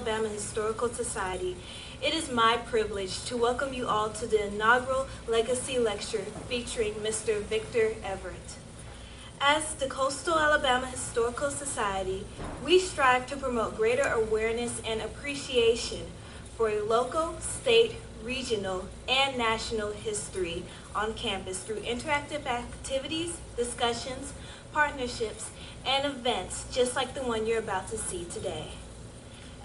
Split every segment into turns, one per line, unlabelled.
Alabama Historical Society, it is my privilege to welcome you all to the inaugural Legacy Lecture featuring Mr. Victor Everett. As the Coastal Alabama Historical Society, we strive to promote greater awareness and appreciation for local, state, regional, and national history on campus through interactive activities, discussions, partnerships, and events just like the one you're about to see today.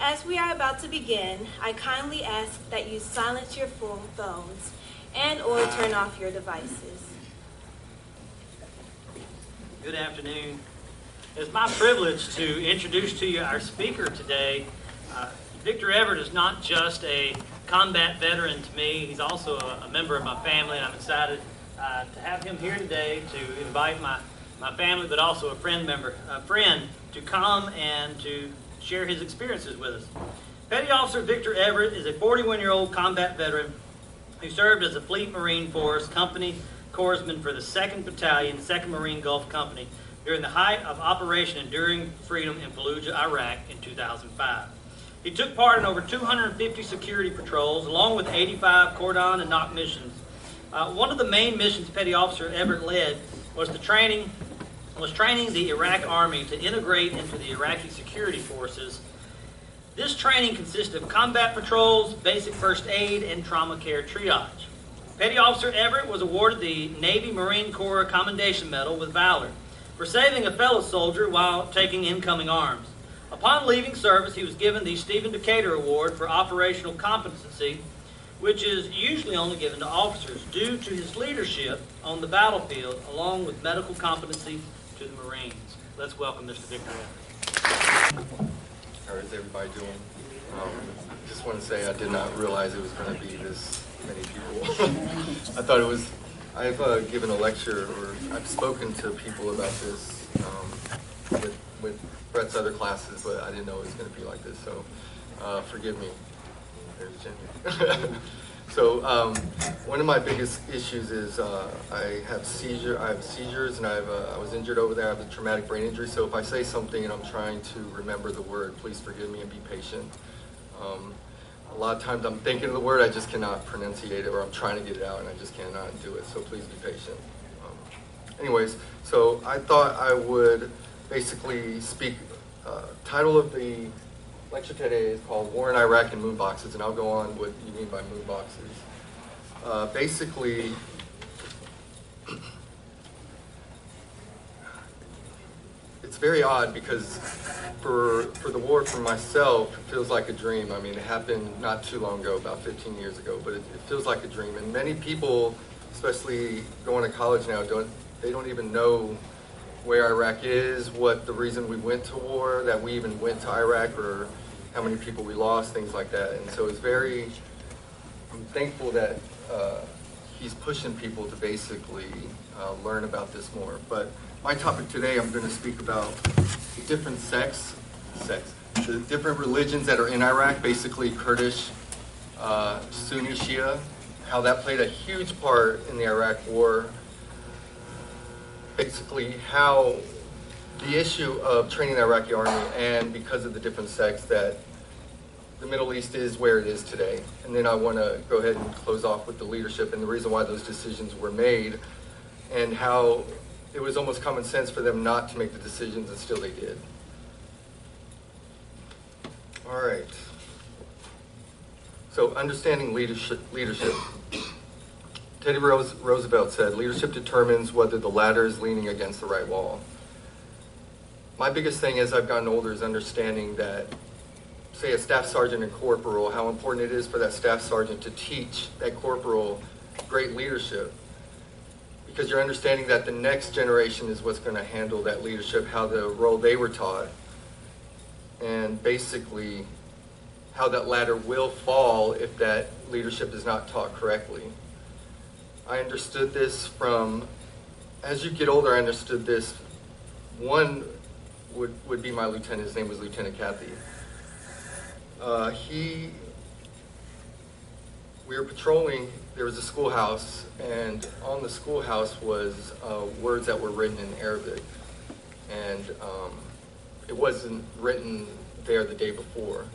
As we are about to begin, I kindly ask that you silence your phones and/or turn off your devices.
Good afternoon. It's my privilege to introduce to you our speaker today. Victor Everett is not just a combat veteran to me, he's also a member of my family, and I'm excited to have him here today to invite my family, but also a friend to come and to share his experiences with us. Petty Officer Victor Everett is a 41-year-old combat veteran who served as a Fleet Marine Force Company Corpsman for the 2nd Battalion, 2nd Marine Gulf Company during the height of Operation Enduring Freedom in Fallujah, Iraq in 2005. He took part in over 250 security patrols along with 85 cordon and knock missions. One of the main missions Petty Officer Everett led was training the Iraq Army to integrate into the Iraqi security forces. This training consisted of combat patrols, basic first aid, and trauma care triage. Petty Officer Everett was awarded the Navy Marine Corps Commendation Medal with Valor for saving a fellow soldier while taking incoming arms. Upon leaving service, he was given the Stephen Decatur Award for Operational Competency, which is usually only given to officers due to his leadership on the battlefield, along with medical competency to the Marines. Let's welcome Mr. Victor Everett.
How is everybody doing? Just want to say I did not realize it was going to be this many people. I thought it was, I've given a lecture, or I've spoken to people about this with Brett's other classes, but I didn't know it was going to be like this, so forgive me. There's Jenny. So one of my biggest issues is I have seizures, and I was injured over there. I have a traumatic brain injury, so if I say something and I'm trying to remember the word, please forgive me and be patient. A lot of times I'm thinking of the word, I just cannot pronunciate it, or I'm trying to get it out and I just cannot do it, so please be patient. Anyways, so I thought I would basically speak, title of the lecture today is called War in Iraq and Moon Boxes, and I'll go on what you mean by moon boxes. Basically, it's very odd because for the war for myself, it feels like a dream. I mean, it happened not too long ago, about 15 years ago, but it feels like a dream. And many people, especially going to college now, don't even know where Iraq is, what the reason we went to war, that we even went to Iraq, or how many people we lost, things like that. And so I'm thankful that he's pushing people to basically learn about this more. But my topic today, I'm going to speak about the different the different religions that are in Iraq, basically Kurdish, Sunni, Shia, how that played a huge part in the Iraq war. Basically how the issue of training the Iraqi army, and because of the different sects, that the Middle East is where it is today. And then I want to go ahead and close off with the leadership and the reason why those decisions were made, and how it was almost common sense for them not to make the decisions, and still they did. All right. So understanding leadership. Teddy Roosevelt said, leadership determines whether the ladder is leaning against the right wall. My biggest thing as I've gotten older is understanding that, say, a staff sergeant and corporal, how important it is for that staff sergeant to teach that corporal great leadership. Because you're understanding that the next generation is what's going to handle that leadership, how the role they were taught, and basically how that ladder will fall if that leadership is not taught correctly. I understood this as you get older, I understood this. One would be my lieutenant. His name was Lieutenant Cathy. We were patrolling, there was a schoolhouse, and on the schoolhouse was words that were written in Arabic. And it wasn't written there the day before.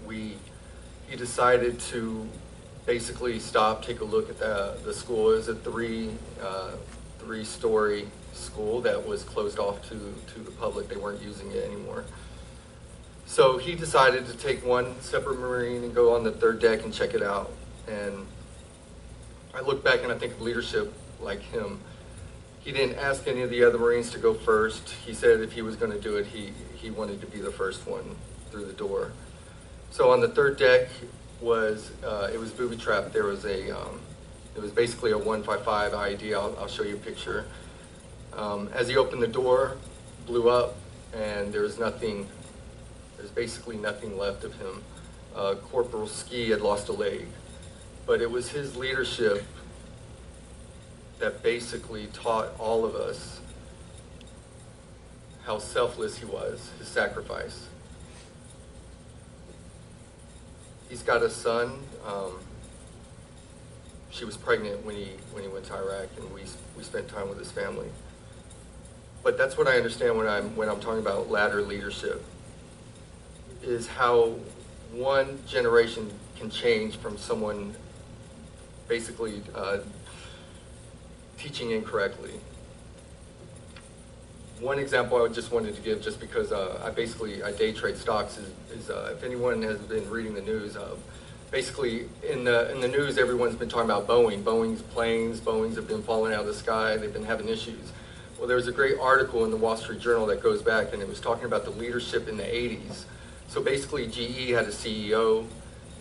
he decided to basically stop, take a look at the school. It was a three-story school that was closed off to the public. They weren't using it anymore. So he decided to take one separate Marine and go on the third deck and check it out. And I look back and I think of leadership like him. He didn't ask any of the other Marines to go first. He said if he was going to do it, he wanted to be the first one through the door. So on the third deck it was booby trapped. There was it was basically a 155 IED. I'll show you a picture. As he opened the door, blew up, and there's basically nothing left of him. Corporal Ski had lost a leg, but it was his leadership that basically taught all of us how selfless he was, his sacrifice. He's got a son. She was pregnant when he went to Iraq, and we spent time with his family. But that's what I understand when I'm talking about ladder leadership, is how one generation can change from someone basically teaching incorrectly. One example I just wanted to give, just because I day trade stocks, is if anyone has been reading the news, basically in the news everyone's been talking about Boeing's planes. Boeing's have been falling out of the sky. They've been having issues. Well, there was a great article in the Wall Street Journal that goes back, and it was talking about the leadership in the 80s. So basically GE had a CEO.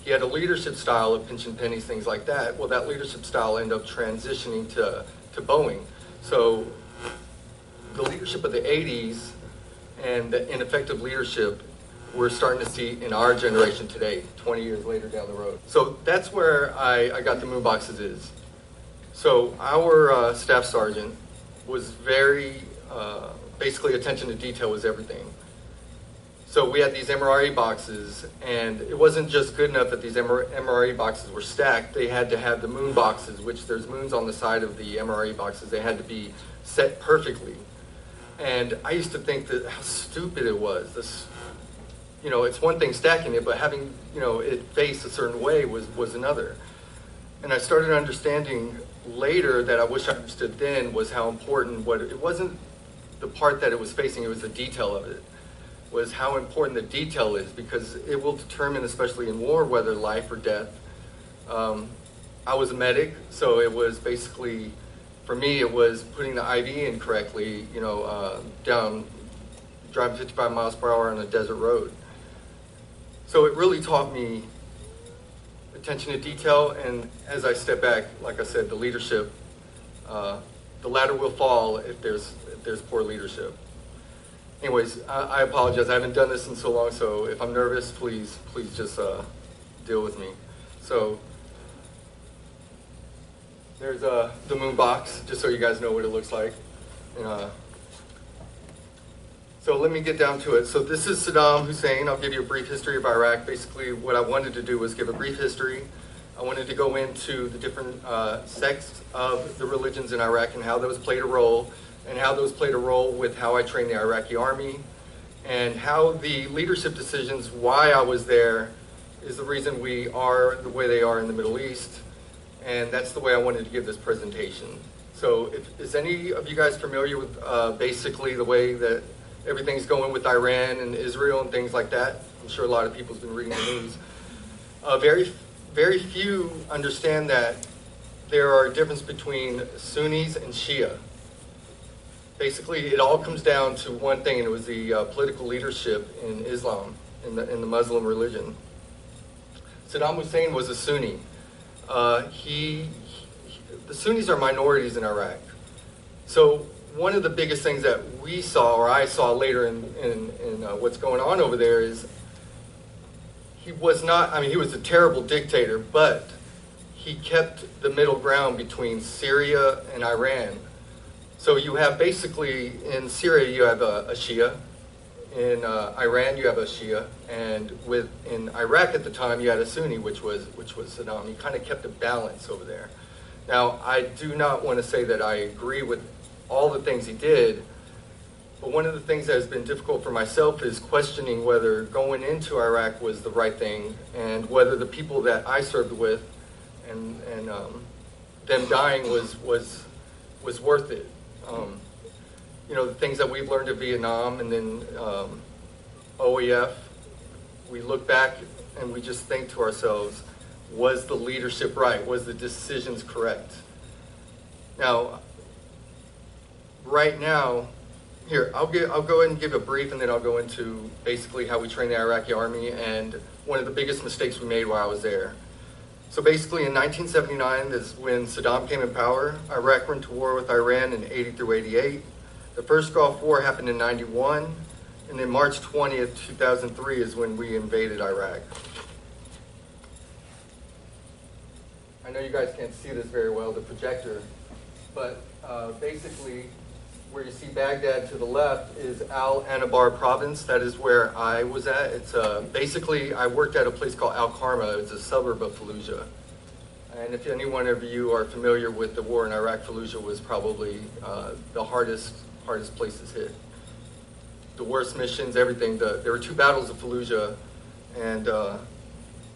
He had a leadership style of pinch and pennies, things like that. Well, that leadership style ended up transitioning to Boeing. So the leadership of the 80s and the ineffective leadership we're starting to see in our generation today, 20 years later down the road. So that's where I got the moon boxes is. So our staff sergeant was very, basically attention to detail was everything. So we had these MRE boxes, and it wasn't just good enough that these MRE boxes were stacked. They had to have the moon boxes, which there's moons on the side of the MRE boxes. They had to be set perfectly. And I used to think that how stupid it was. This, it's one thing stacking it, but having, it face a certain way was another. And I started understanding later that I wish I understood then was how important it wasn't the part that it was facing, it was the detail of it. Was how important the detail is, because it will determine, especially in war, whether life or death. I was a medic, so it was basically, for me, it was putting the IV in correctly, driving 55 miles per hour on a desert road. So it really taught me attention to detail, and as I step back, like I said, the leadership, the ladder will fall if there's poor leadership. Anyways, I apologize. I haven't done this in so long, so if I'm nervous, please just deal with me. So there's the moon box, just so you guys know what it looks like. So let me get down to it. So this is Saddam Hussein. I'll give you a brief history of Iraq. Basically, what I wanted to do was give a brief history. I wanted to go into the different sects of the religions in Iraq and how those played a role, and how those played a role with how I trained the Iraqi army, and how the leadership decisions, why I was there, is the reason we are the way they are in the Middle East. And that's the way I wanted to give this presentation. So is any of you guys familiar with basically the way that everything's going with Iran and Israel and things like that? I'm sure a lot of people's been reading the news. Very few understand that there are a difference between Sunnis and Shia. Basically, it all comes down to one thing, and it was the political leadership in Islam, in the Muslim religion. Saddam Hussein was a Sunni. The Sunnis are minorities in Iraq. So one of the biggest things that we saw, or I saw later in what's going on over there, is he was a terrible dictator, but he kept the middle ground between Syria and Iran. So you have basically, in Syria you have a Shia, in Iran you have a Shia, and in Iraq at the time you had a Sunni, which was Saddam. He kind of kept a balance over there. Now, I do not want to say that I agree with all the things he did, but one of the things that has been difficult for myself is questioning whether going into Iraq was the right thing, and whether the people that I served with and them dying was worth it. You know, the things that we've learned in Vietnam and then OEF, we look back and we just think to ourselves, was the leadership right? Was the decisions correct? Now, right now, here, I'll go ahead and give a brief, and then I'll go into basically how we train the Iraqi army and one of the biggest mistakes we made while I was there. So basically in 1979 is when Saddam came in power. Iraq went to war with Iran in 80 through 88. The first Gulf War happened in 91, and then March 20th, 2003 is when we invaded Iraq. I know you guys can't see this very well, the projector, but basically where you see Baghdad to the left is Al-Anbar province. That is where I was at. It's basically, I worked at a place called Al-Karma. It's a suburb of Fallujah. And if any one of you are familiar with the war in Iraq, Fallujah was probably the hardest places hit. The worst missions, everything. There were 2 battles of Fallujah, and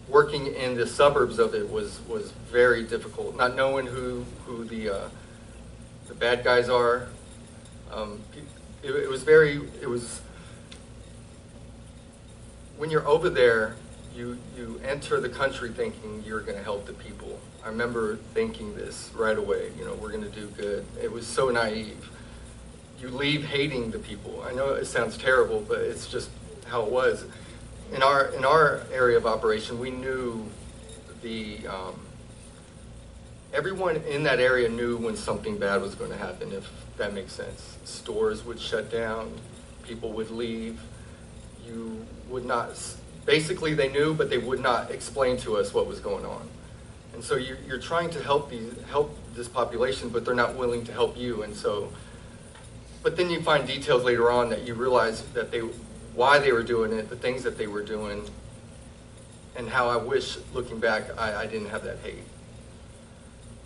working in the suburbs of it was very difficult. Not knowing who the bad guys are. It was when you're over there, you enter the country thinking you're going to help the people. I remember thinking this right away, you know, we're going to do good. It was so naive. You leave hating the people. I know it sounds terrible, but it's just how it was. In our area of operation, we knew everyone in that area knew when something bad was going to happen, if that makes sense. Stores would shut down, people would leave. You would not, basically they knew, but they would not explain to us what was going on. And so you're trying to help this population, but they're not willing to help you. And so, but then you find details later on that you realize that why they were doing it, the things that they were doing, and how I wish, looking back, I didn't have that hate.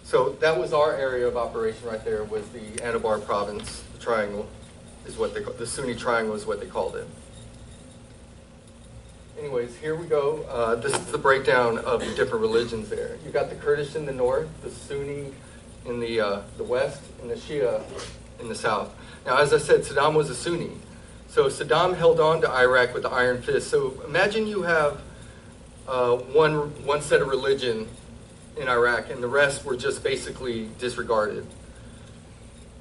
So that was our area of operation right there, was the Anbar province. The triangle is what the Sunni triangle is what they called it. Anyways, here we go. This is the breakdown of the different religions there. You got the Kurdish in the north, the Sunni in the west, and the Shia in the south. Now, as I said, Saddam was a Sunni. So Saddam held on to Iraq with the iron fist. So imagine you have one set of religion in Iraq, and the rest were just basically disregarded.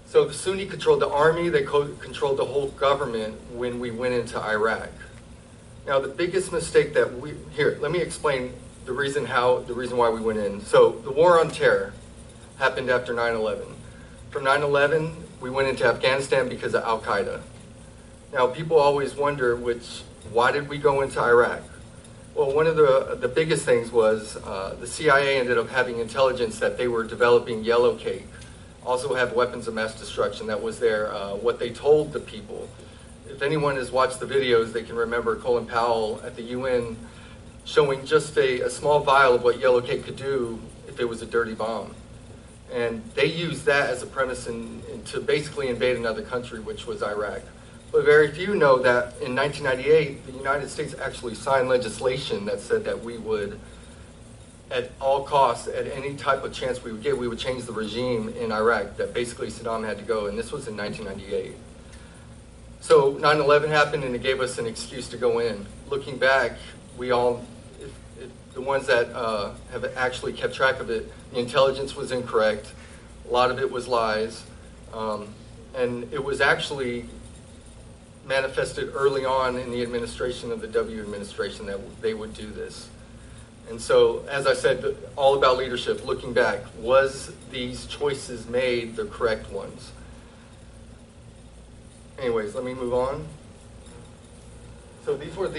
So the Sunni controlled the army, they controlled the whole government when we went into Iraq. Now the biggest mistake that let me explain the reason why we went in. So the war on terror happened after 9/11. From 9/11, we went into Afghanistan because of Al-Qaeda. Now people always wonder, why did we go into Iraq? Well, one of the biggest things was the CIA ended up having intelligence that they were developing yellow cake, also have weapons of mass destruction. That was what they told the people. If anyone has watched the videos, they can remember Colin Powell at the UN showing just a small vial of what yellow cake could do if it was a dirty bomb. And they used that as a premise to basically invade another country, which was Iraq. But very few know that in 1998, the United States actually signed legislation that said that we would, at all costs, at any type of chance we would get, we would change the regime in Iraq, that basically Saddam had to go, and this was in 1998. So 9/11 happened, and it gave us an excuse to go in. Looking back, the ones that have actually kept track of it, the intelligence was incorrect, a lot of it was lies, and it was actually manifested early on in the administration of the W administration that they would do this. And so, as I said, all about leadership, looking back, was these choices made the correct ones? Anyways, let me move on. So these were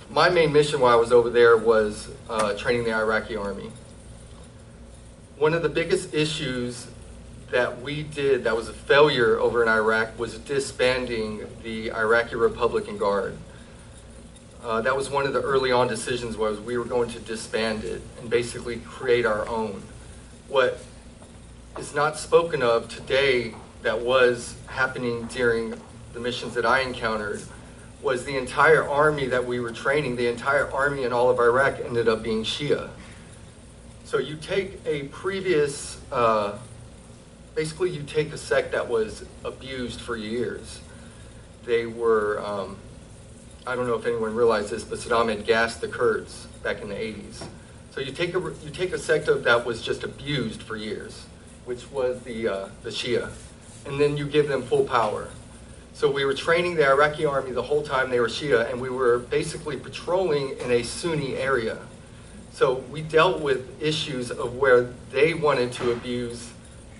my main mission while I was over there was training the Iraqi army. One of the biggest issues that we did that was a failure over in Iraq was disbanding the Iraqi Republican Guard. That was one of the early on decisions, was we were going to disband it and basically create our own. What is not spoken of today that was happening during the missions that I encountered, was the entire army that we were training, the entire army in all of Iraq ended up being Shia. So you take a previous, basically you take a sect that was abused for years. They were, I don't know if anyone realized this, but Saddam had gassed the Kurds back in the 80s. So you take a sect that was just abused for years, which was the Shia, and then you give them full power. So we were training the Iraqi army the whole time they were Shia, and we were basically patrolling in a Sunni area. So we dealt with issues of where they wanted to abuse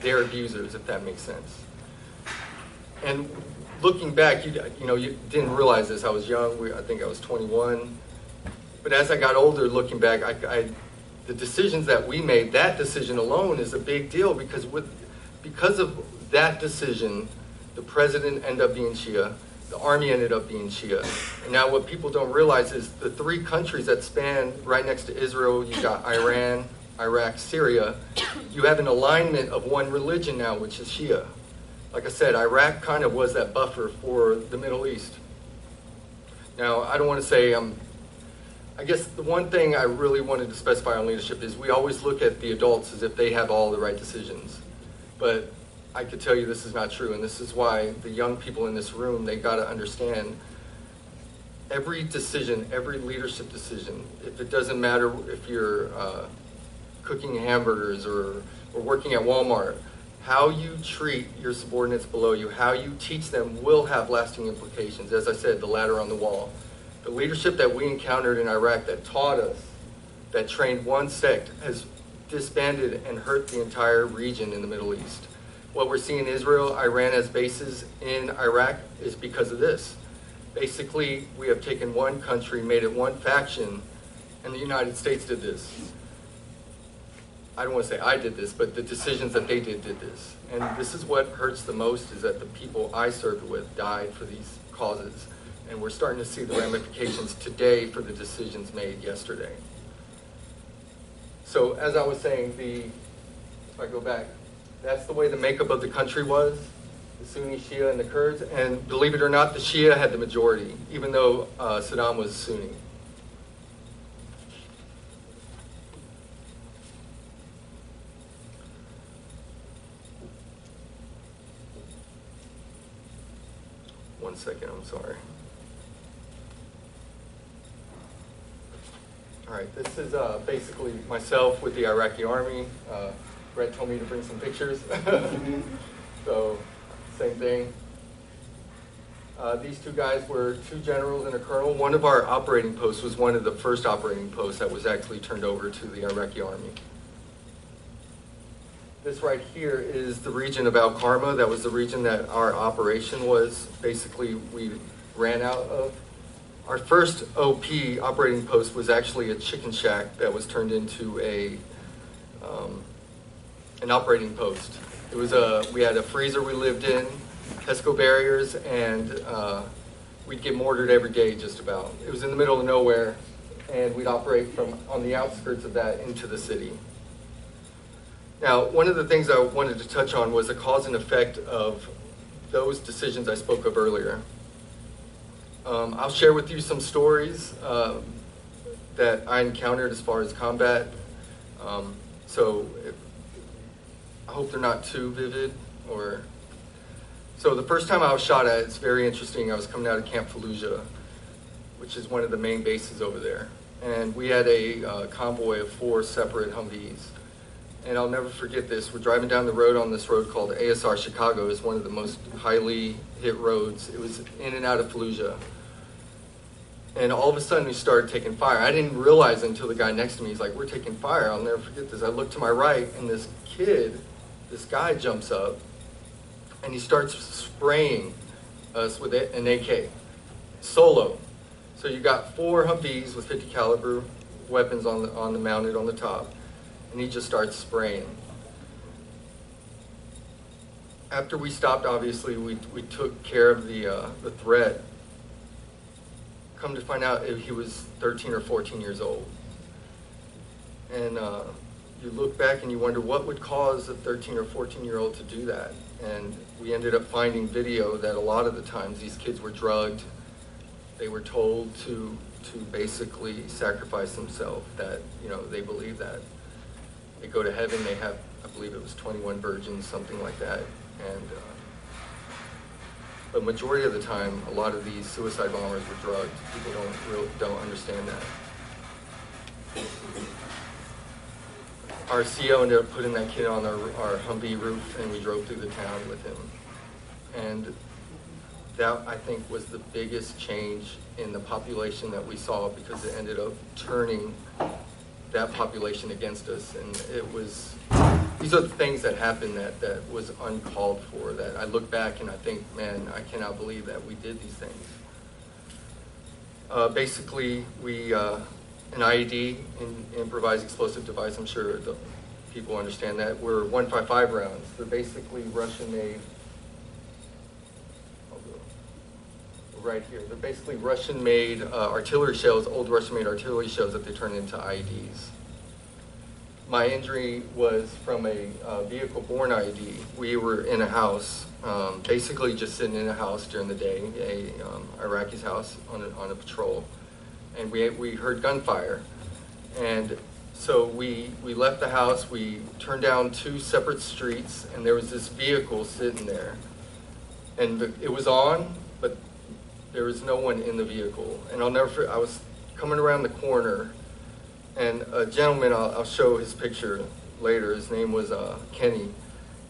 their abusers, if that makes sense. And looking back, you didn't realize this. I was young. I think I was 21. But as I got older, looking back, the decisions that we made, that decision alone is a big deal because of that decision, the president ended up being Shia, the army ended up being Shia. And now what people don't realize is the three countries that span right next to Israel, you got Iran, Iraq, Syria, you have an alignment of one religion now, which is Shia. Like I said, Iraq kind of was that buffer for the Middle East. Now, I don't want to say I guess the one thing I really wanted to specify on leadership is we always look at the adults as if they have all the right decisions. But I could tell you this is not true, and this is why the young people in this room, they got to understand every decision, every leadership decision, if it doesn't matter if you're cooking hamburgers or working at Walmart, how you treat your subordinates below you, how you teach them will have lasting implications. As I said, the ladder on the wall. The leadership that we encountered in Iraq that taught us, that trained one sect, has disbanded and hurt the entire region in the Middle East. What we're seeing in Israel, Iran has bases in Iraq is because of this. Basically, we have taken one country, made it one faction, and the United States did this. I don't want to say I did this, but the decisions that they did this. And this is what hurts the most, is that the people I served with died for these causes. And we're starting to see the ramifications today for the decisions made yesterday. So as I was saying, if I go back, that's the way the makeup of the country was, the Sunni, Shia, and the Kurds. And believe it or not, the Shia had the majority, even though Saddam was Sunni. One second, I'm sorry. All right, this is basically myself with the Iraqi army. Brett told me to bring some pictures. So, same thing. These two guys were two generals and a colonel. One of our operating posts was one of the first operating posts that was actually turned over to the Iraqi army. This right here is the region of Al Karma. That was the region that our operation was. Basically, we ran out of. Our first OP operating post was actually a chicken shack that was turned into an operating post. It was we had a freezer we lived in, Tesco barriers, and we'd get mortared every day just about. It was in the middle of nowhere, and we'd operate from on the outskirts of that into the city. Now, one of the things I wanted to touch on was the cause and effect of those decisions I spoke of earlier. I'll share with you some stories that I encountered as far as combat. I hope they're not too vivid. So the first time I was shot at, it's very interesting. I was coming out of Camp Fallujah, which is one of the main bases over there. And we had a convoy of 4 separate Humvees. And I'll never forget this. We're driving down the road on this road called ASR Chicago. It's one of the most highly hit roads. It was in and out of Fallujah. And all of a sudden we started taking fire. I didn't realize until the guy next to me, he's like, we're taking fire. I'll never forget this. I look to my right and this guy jumps up and he starts spraying us with an AK, solo. So you got 4 Humvees with 50 caliber weapons on the mounted on the top. And he just starts spraying. After we stopped, obviously, we took care of the threat. Come to find out, he was 13 or 14 years old. And you look back and you wonder what would cause a 13 or 14-year-old to do that. And we ended up finding video that a lot of the times these kids were drugged. They were told to basically sacrifice themselves, that, you know, they believe that they go to heaven, they have, I believe it was 21 virgins, something like that. And but majority of the time, a lot of these suicide bombers were drugged. People don't understand that. Our CO ended up putting that kid on our Humvee roof, and we drove through the town with him. And that, I think, was the biggest change in the population that we saw, because it ended up turning that population against us. And it was, these are the things that happened that was uncalled for, that I look back and I think, man, I cannot believe that we did these things. Basically, we, an IED, an improvised explosive device, I'm sure the people understand that, were 155 rounds. They're basically Russian-made, right here, they're basically Russian-made artillery shells, old Russian-made artillery shells that they turn into IEDs. My injury was from a vehicle-borne IED. We were in a house, basically just sitting in a house during the day, a Iraqi's house on a patrol. And we heard gunfire. And so we left the house, we turned down 2 separate streets, and there was this vehicle sitting there. And it was on, but there was no one in the vehicle. And I'll never forget, I was coming around the corner, and a gentleman, I'll show his picture later, his name was Kenny.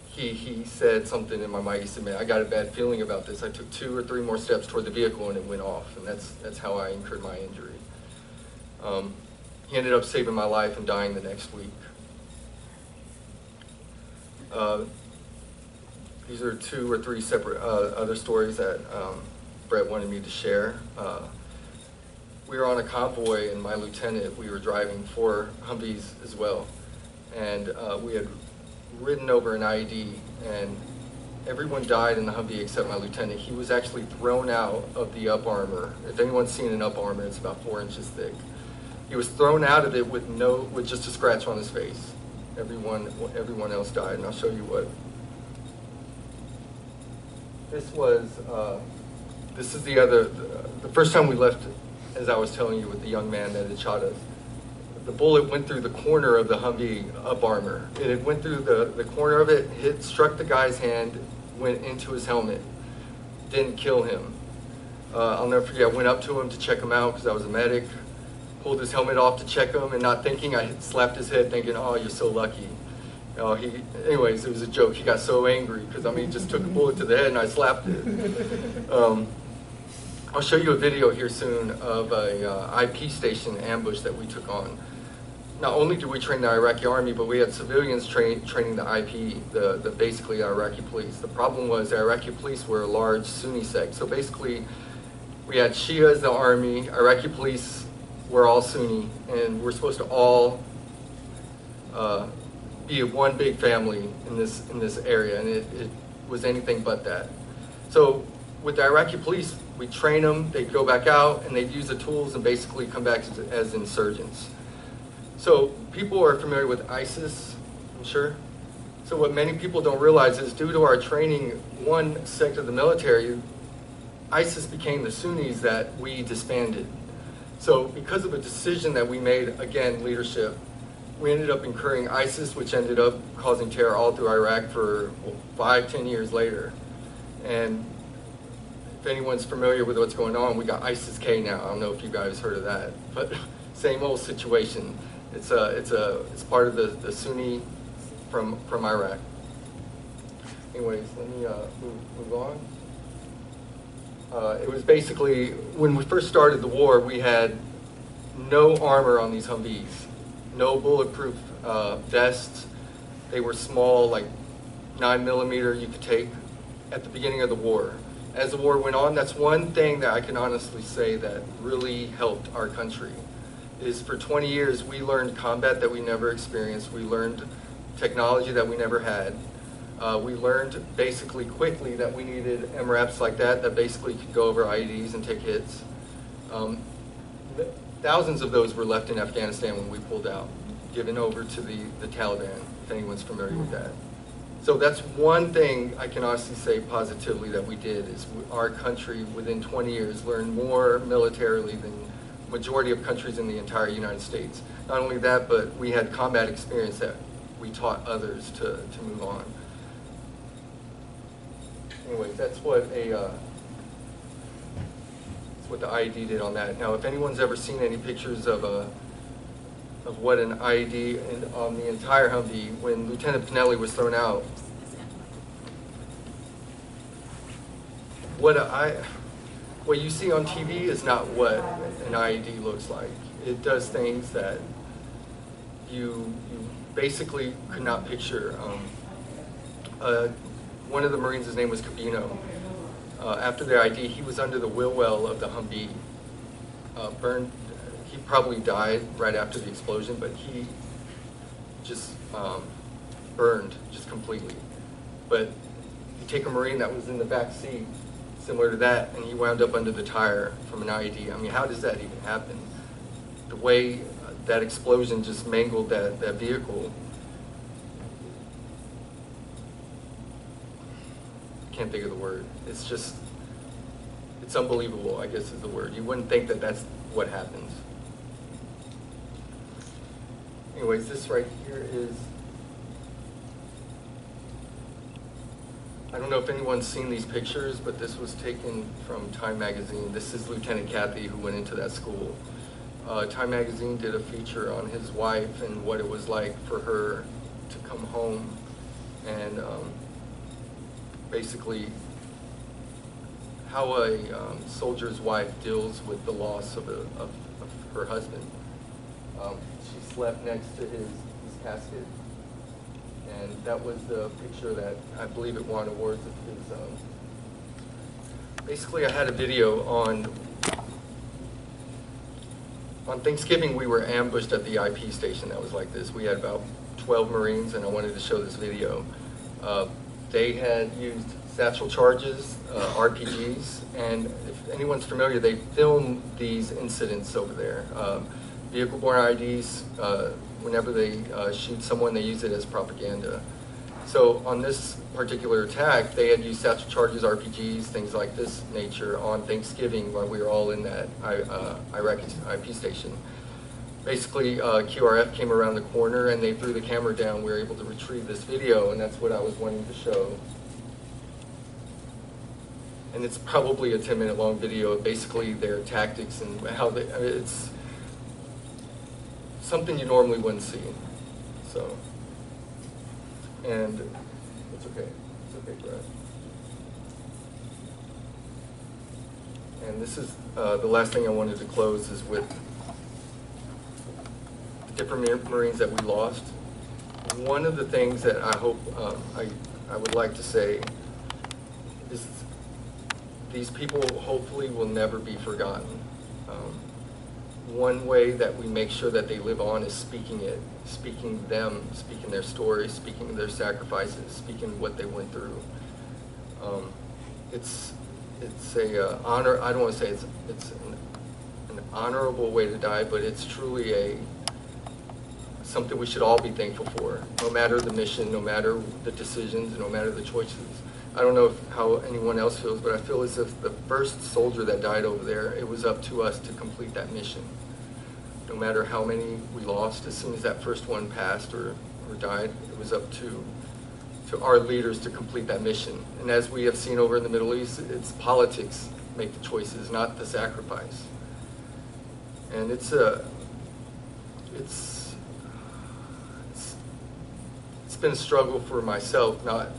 He said something in my mind. He said, man, I got a bad feeling about this. I took 2 or 3 more steps toward the vehicle and it went off, and that's how I incurred my injury. He ended up saving my life and dying the next week. These are 2 or 3 separate other stories that Brett wanted me to share. We were on a convoy, and my lieutenant, we were driving 4 Humvees as well. And we had ridden over an IED, and everyone died in the Humvee except my lieutenant. He was actually thrown out of the up armor. If anyone's seen an up armor, it's about 4 inches thick. He was thrown out of it with just a scratch on his face. Everyone else died, and I'll show you what. This is the first time we left, as I was telling you, with the young man that had shot us. The bullet went through the corner of the Humvee up armor. It went through the corner of it, struck the guy's hand, went into his helmet. Didn't kill him. I'll never forget, I went up to him to check him out because I was a medic. Pulled his helmet off to check him, and not thinking, I slapped his head thinking, oh, you're so lucky. Anyways, it was a joke. He got so angry because, I mean, he just took a bullet to the head and I slapped it. I'll show you a video here soon of a IP station ambush that we took on. Not only did we train the Iraqi army, but we had civilians training the IP, basically the Iraqi police. The problem was the Iraqi police were a large Sunni sect. So basically, we had Shia as the army, Iraqi police were all Sunni, and we're supposed to all be one big family in this area, and it was anything but that. So with the Iraqi police, we train them, they'd go back out, and they'd use the tools and basically come back as insurgents. So people are familiar with ISIS, I'm sure. So what many people don't realize is, due to our training one sect of the military, ISIS became the Sunnis that we disbanded. So because of a decision that we made, again, leadership, we ended up incurring ISIS, which ended up causing terror all through Iraq for 5-10 years later. And if anyone's familiar with what's going on, we got ISIS-K now. I don't know if you guys heard of that, but same old situation. It's part of the Sunni from Iraq. Anyways, let me move on. It was basically, when we first started the war, we had no armor on these Humvees, no bulletproof vests. They were small, like 9mm you could take at the beginning of the war. As the war went on, that's one thing that I can honestly say that really helped our country, is for 20 years we learned combat that we never experienced. We learned technology that we never had. We learned basically quickly that we needed MRAPs like that basically could go over IEDs and take hits. Thousands of those were left in Afghanistan when we pulled out, given over to the Taliban, if anyone's familiar with that. So that's one thing I can honestly say positively that we did, is our country within 20 years learned more militarily than majority of countries in the entire United States. Not only that, but we had combat experience that we taught others to move on. Anyways, that's what the IED did on that. Now, if anyone's ever seen any pictures of what an IED on the entire Humvee, when Lieutenant Pinelli was thrown out, what you see on TV is not what an IED looks like. It does things that you basically could not picture. One of the Marines, his name was Cabino. After the IED, he was under the wheel well of the Humvee, burned. He probably died right after the explosion, but he just burned just completely. But you take a Marine that was in the back seat, similar to that, and he wound up under the tire from an IED. I mean, how does that even happen? The way that explosion just mangled that vehicle. Can't think of the word. It's just, it's unbelievable, I guess is the word. You wouldn't think that that's what happens. Anyways, this right here is, I don't know if anyone's seen these pictures, but this was taken from Time Magazine. This is Lieutenant Kathy, who went into that school. Time Magazine did a feature on his wife and what it was like for her to come home and basically how a soldier's wife deals with the loss of her husband. She slept next to his casket, and that was the picture that I believe it won awards of his. Basically, I had a video on Thanksgiving. We were ambushed at the IP station that was like this. We had about 12 Marines, and I wanted to show this video. They had used satchel charges, RPGs, and if anyone's familiar, they film these incidents over there. Vehicle-borne IEDs, whenever they shoot someone, they use it as propaganda. So on this particular attack, they had used satchel charges, RPGs, things like this nature on Thanksgiving while we were all in that Iraqi IP station. Basically, QRF came around the corner and they threw the camera down. We were able to retrieve this video, and that's what I was wanting to show. And it's probably a 10-minute long video of basically their tactics and how they, it's something you normally wouldn't see. So, and it's okay. It's okay, Brad. And this is the last thing I wanted to close is with the different Marines that we lost. One of the things that I hope I would like to say is these people hopefully will never be forgotten. One way that we make sure that they live on is speaking them, speaking their stories, speaking their sacrifices, speaking what they went through. It's a honor. I don't want to say it's an honorable way to die, but it's truly something we should all be thankful for, no matter the mission, no matter the decisions, no matter the choices. I don't know how anyone else feels, but I feel as if the first soldier that died over there, it was up to us to complete that mission. No matter how many we lost, as soon as that first one passed or died, it was up to our leaders to complete that mission. And as we have seen over in the Middle East, it's politics make the choices, not the sacrifice. And it's been a struggle for myself, not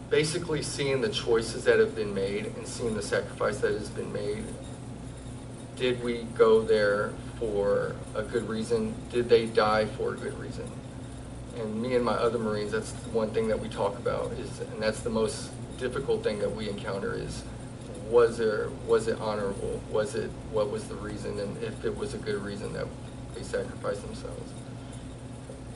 basically seeing the choices that have been made and seeing the sacrifice that has been made. Did we go there for a good reason? Did they die for a good reason? And me and my other Marines, that's the one thing that we talk about, and that's the most difficult thing that we encounter is, was it honorable? What was the reason? And if it was a good reason that they sacrificed themselves.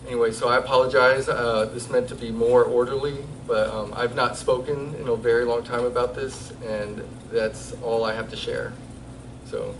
Anyway, so I apologize. This meant to be more orderly, but I've not spoken in a very long time about this, and that's all I have to share. So